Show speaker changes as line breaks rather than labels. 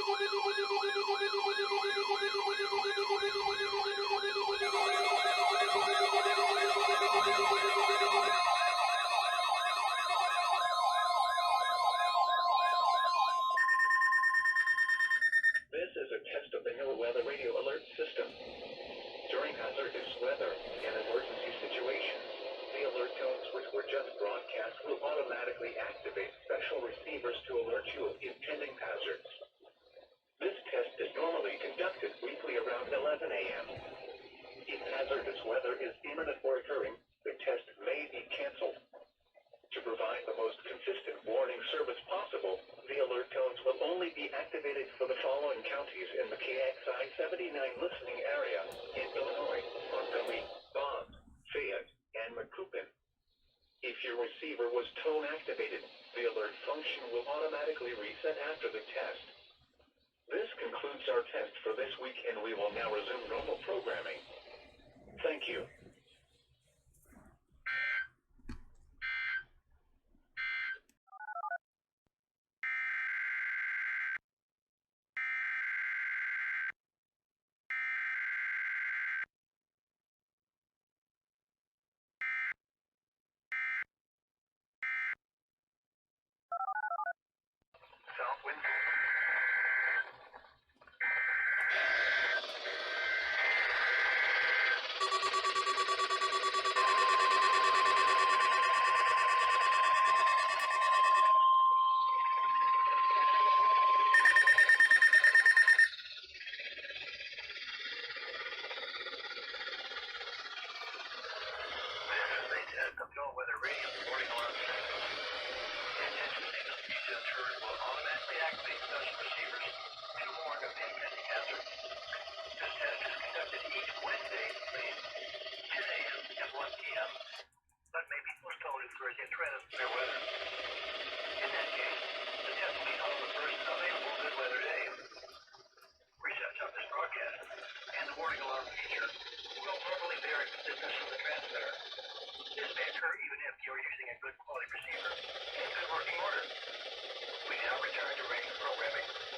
This is a test of the new weather radio alert system. During hazardous weather and emergency situations, the alert tones which were just broadcast will automatically activate special receivers to alert you of impending hazards. This test is normally conducted weekly around 11 a.m. If hazardous weather is imminent or occurring, the test may be canceled. To provide the most consistent warning service possible, the alert tones will only be activated for the following counties in the KXI 79 listening area in Illinois: Montgomery, Bond, Fayette, and Macoupin. If your receiver was tone activated, the alert function will automatically reset after the test. This concludes our test for this week, and we will now resume normal programming. Thank you. South wind. Control weather radio warning alarm system. Attention signal you just heard will automatically activate special receivers to warn of impending hazard. This test is conducted each Wednesday between 10 a.m. and 1 p.m. but may be postponed if there is a threat of severe weather. In that case, the test will be held on the first available good weather day. Reception of this broadcast and the warning alarm feature will normally vary from distance from the transmitter. This may occur even if you're using a good quality receiver in good working order. We now return to radio programming.